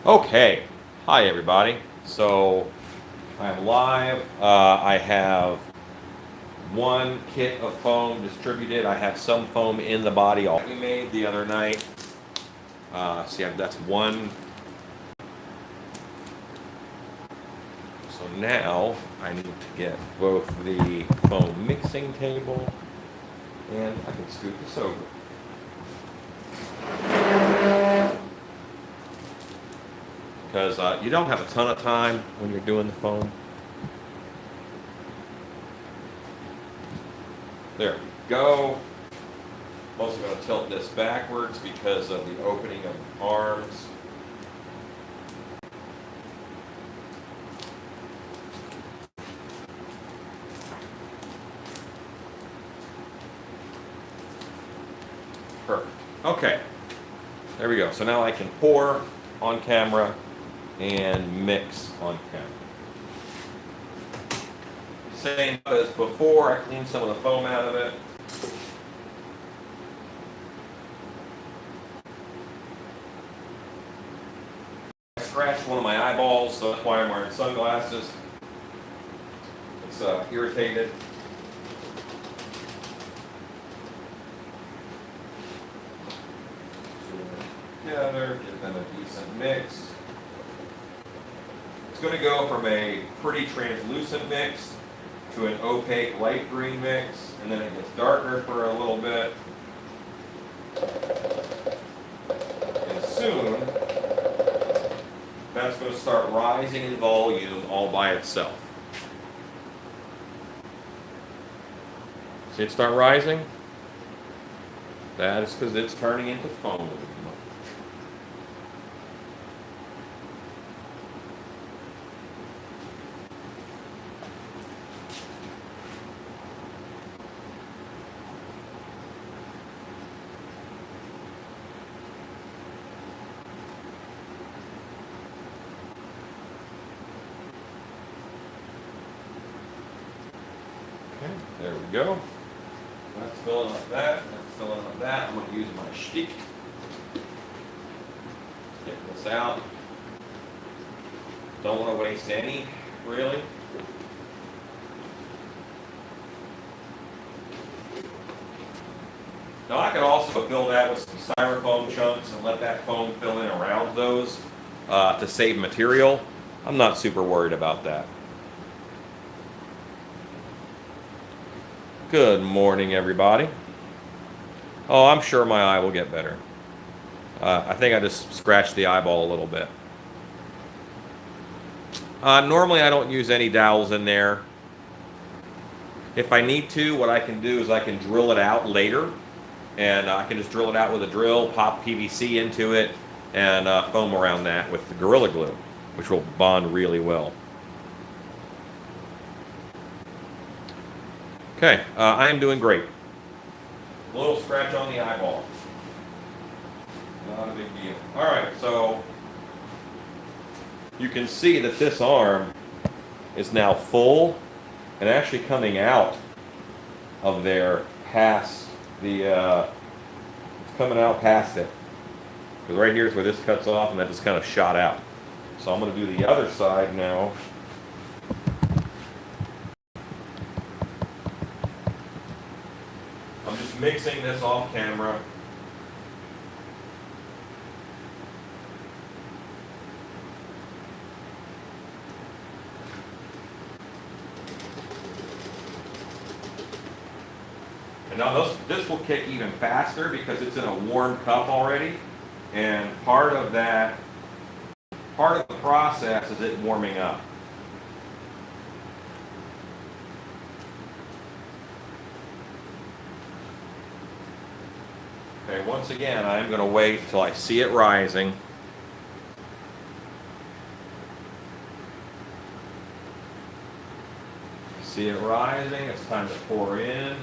Okay, hi everybody. So I'm live. I have one kit of foam distributed. I have some foam in the body we made the other night. See, that's one. So now I need to get both the foam mixing table and I can scoot this over. Because you don't have a ton of time when you're doing the foam. There we go. I'm also going to tilt this backwards because of the opening of the arms. Perfect. Okay. There we go. So now I can pour on camera and mix on camera. Same as before, I cleaned some of the foam out of it. I scratched one of my eyeballs, so that's why I'm wearing sunglasses. It's irritated. Together, give them a decent mix. It's going to go from a pretty translucent mix to an opaque light green mix, and then it gets darker for a little bit. And soon, that's going to start rising in volume all by itself. See it start rising? That is because it's turning into foam. Okay, there we go. That's filling up that. That's filling up that. I'm going to use my stick. Get this out. Don't want to waste any, really. Now I could also fill that with some styrofoam chunks and let that foam fill in around those to save material. I'm not super worried about that. Good morning, everybody. Oh, I'm sure my eye will get better. I think I just scratched the eyeball a little bit. Normally I don't use any dowels in there. If I need to, what I can do is I can drill it out later, and I can just drill it out with a drill, pop PVC into it, and foam around that with the Gorilla Glue, which will bond really well. Okay, I am doing great. A little scratch on the eyeball. Not a big deal. All right, so you can see that this arm is now full and actually coming out of there past the, it's coming out past it. Because right here is where this cuts off and that just kind of shot out. So I'm going to do the other side now. I'm just mixing this off camera. And now this will kick even faster because it's in a warm cup already. And part of the process is it warming up. Okay, once again, I'm going to wait till I see it rising. See it rising, it's time to pour in.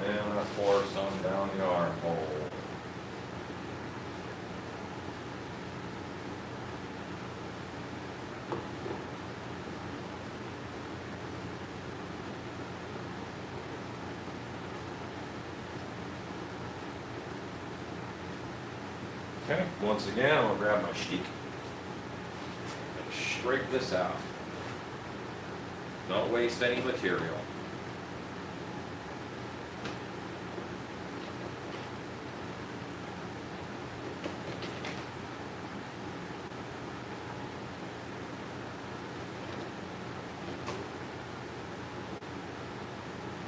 And I'm going to pour some down the armhole. Okay, once again, I'm gonna grab my sheet and scrape this out. Don't waste any material.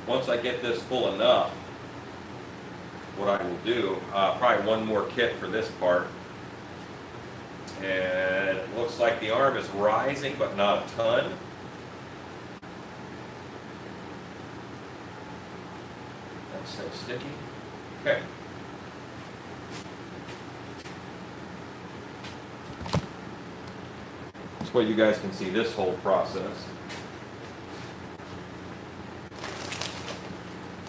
Once I get this full enough, what I will do, probably one more kit for this part. And it looks like the arm is rising, but not a ton. That's so sticky. Okay. That's what you guys can see this whole process.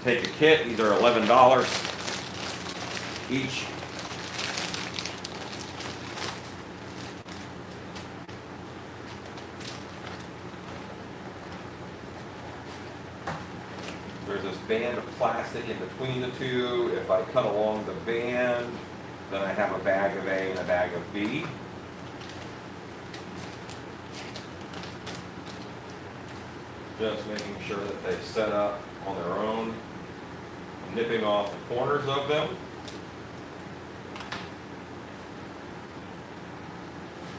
Take a kit, these are $11 each. There's this band of plastic in between the two. If I cut along the band, then I have a bag of A and a bag of B. Just making sure that they set up on their own. I'm nipping off the corners of them.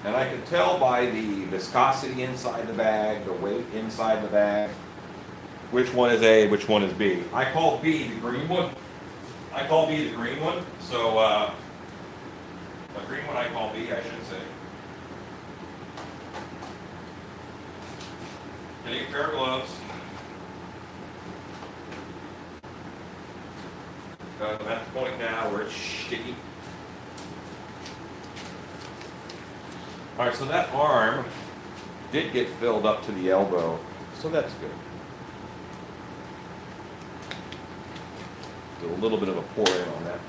And I can tell by the viscosity inside the bag, the weight inside the bag, which one is A, which one is B. I call B the green one. I call B the green one. So, the green one I call B, I should say. Getting a pair of gloves. I'm at the point now where it's sticky. All right, so that arm did get filled up to the elbow, so that's good. Do a little bit of a pour in on that.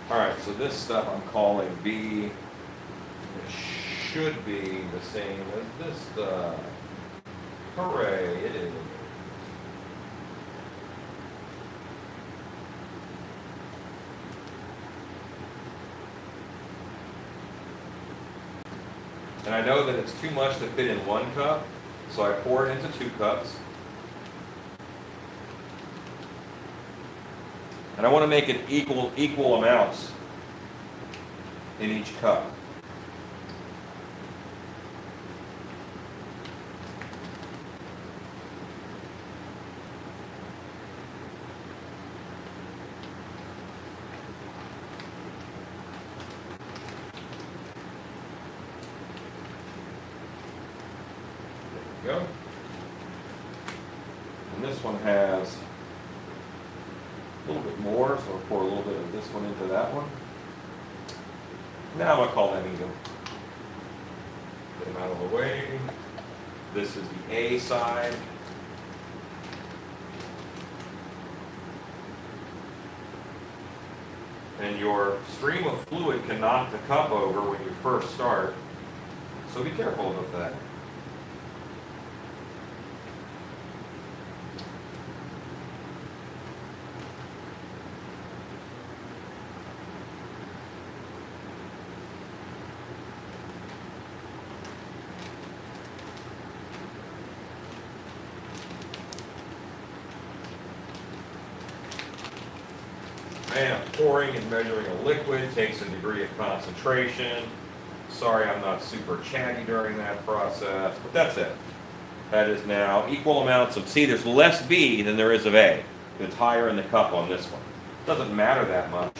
All right, so this stuff I'm calling B. It should be the same as this stuff. Hooray, it is. And I know that it's too much to fit in one cup, so I pour it into 2 cups. And I want to make it equal amounts in each cup. Go. And this one has a little bit more, so I'll pour a little bit of this one into that one. Now I'm going to call them even. Get them out of the way. This is the A side. And your stream of fluid can knock the cup over when you first start, so be careful about that. And pouring and measuring a liquid takes a degree of concentration. Sorry I'm not super chatty during that process, but that's it. That is now equal amounts of, see, there's less B than there is of A. It's higher in the cup on this one. Doesn't matter that much.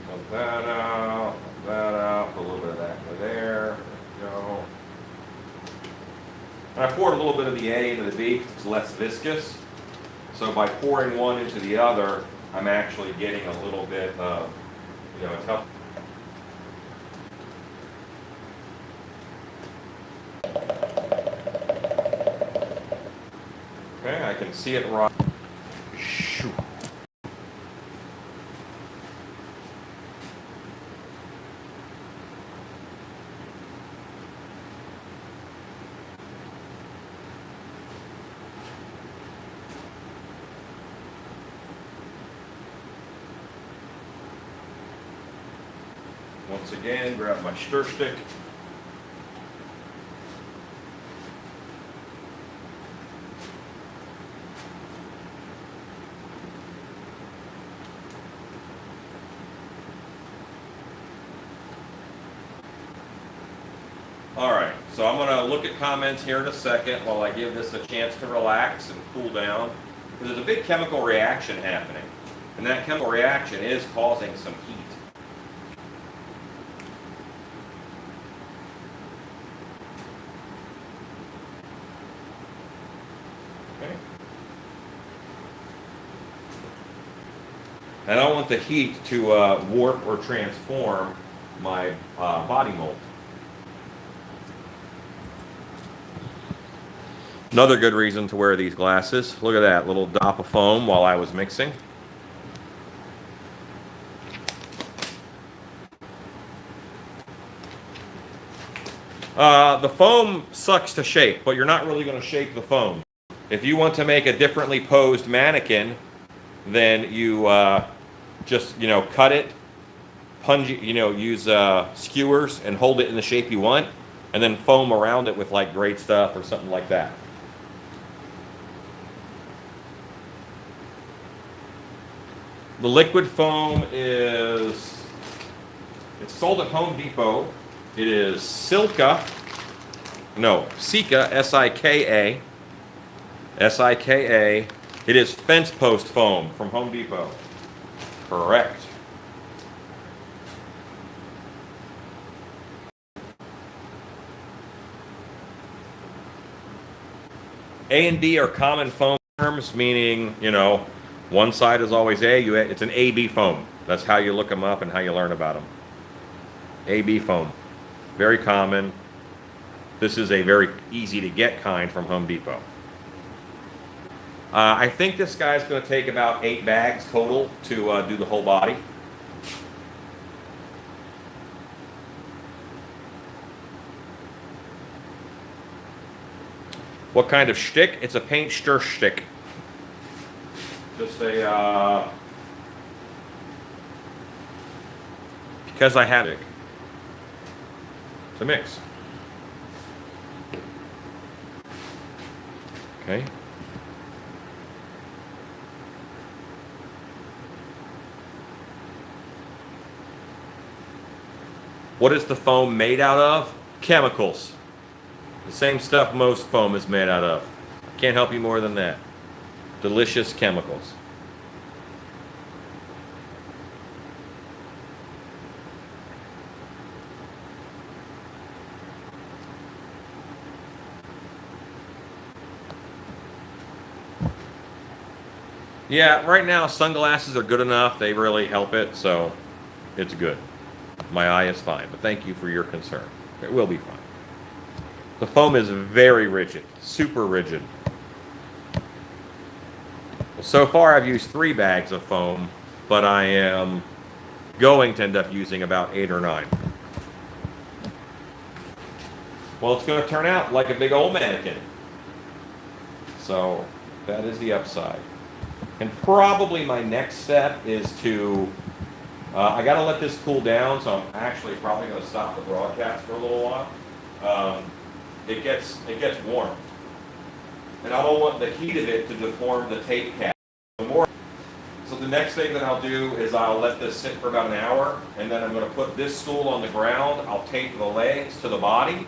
Put that out, put a little bit of that in there. There we go. And I poured a little bit of the A into the B because it's less viscous. So by pouring one into the other, I'm actually getting a little bit of, it's helpful. Okay, I can see it right. Shoot. Once again, grab my stir stick. All right, so I'm gonna look at comments here in a second while I give this a chance to relax and cool down. There's a big chemical reaction happening, and that chemical reaction is causing some heat. Okay. I don't want the heat to warp or transform my body mold. Another good reason to wear these glasses. Look at that little dot of foam while I was mixing. The foam sucks to shake, but you're not really going to shake the foam. If you want to make a differently posed mannequin, then you just, cut it, use skewers and hold it in the shape you want, and then foam around it with like great stuff or something like that. The liquid foam it's sold at Home Depot. It is Sika, S-I-K-A. S-I-K-A. It is fence post foam from Home Depot. Correct. A and D are common foam terms, meaning, one side is always A. It's an AB foam. That's how you look them up and how you learn about them. AB foam. Very common. This is a very easy to get kind from Home Depot. I think this guy's going to take about 8 bags total to do the whole body. What kind of shtick? It's a paint stir shtick. Just because I have it. It's a mix. Okay. What is the foam made out of? Chemicals. The same stuff most foam is made out of. Can't help you more than that. Delicious chemicals. Yeah, right now sunglasses are good enough. They really help it, so it's good. My eye is fine, but thank you for your concern. It will be fine. The foam is very rigid, super rigid. So far I've used 3 bags of foam, but I am going to end up using about 8 or 9. Well, it's going to turn out like a big old mannequin. So that is the upside. And probably my next step is to, I got to let this cool down, so I'm actually probably going to stop the broadcast for a little while. It gets warm. And I don't want the heat of it to deform the tape cap. So the next thing that I'll do is I'll let this sit for about an hour, and then I'm going to put this stool on the ground. I'll tape the legs to the body.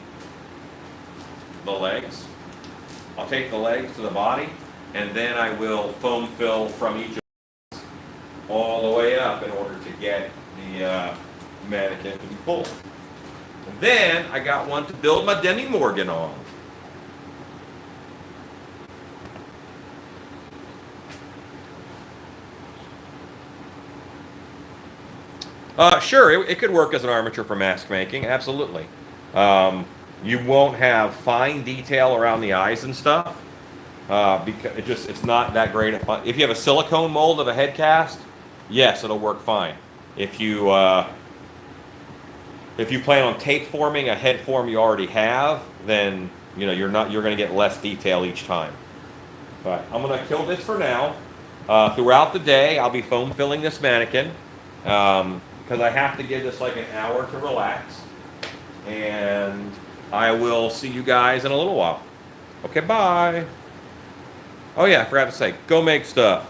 I'll tape the legs to the body, and then I will foam fill from each of them all the way up in order to get the mannequin to be full. And then I got one to build my Demi Morgan on. Sure, it could work as an armature for mask making, absolutely. You won't have fine detail around the eyes and stuff, because it's not that great of fun. If you have a silicone mold of a head cast, yes, it'll work fine. If you plan on tape forming a head form you already have, then you're going to get less detail each time. But I'm going to kill this for now. Throughout the day, I'll be foam filling this mannequin. because I have to give this like an hour to relax. And I will see you guys in a little while. Okay, bye. Oh yeah, I forgot to say, go make stuff.